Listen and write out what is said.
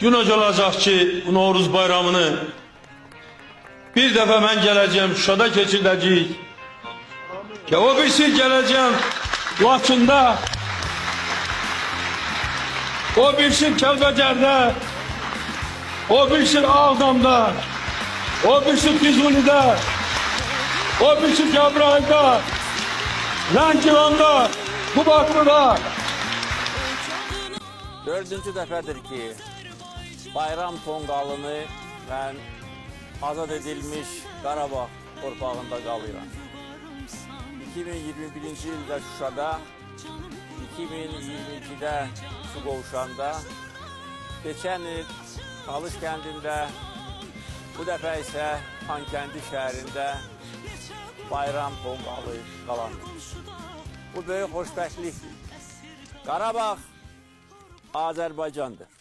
gün olacak ki bu Novruz bayramını bir defa ben geleceğim Şuşada keçirdəcəyik. Ki o birisi geleceğim Laçında, o birisi Kəlbəcərdə, o birisi Ağdamda, o birisi Füzulidə, o birisi Cəbrayılda, Lənkəranda, Qubadlıda. Dördüncü dəfədir ki, bayram tonqalını mən azad edilmiş Qarabağ torpağında qalıram. 2021-ci ildə Şuşada, 2022-də Suqovuşanda, keçən il Talış kəndində, bu dəfə isə Xankəndi şəhərində bayram tonqalı qalanır. Bu böyük xoşbəxtlikdir. Qarabağ Azərbaycandır.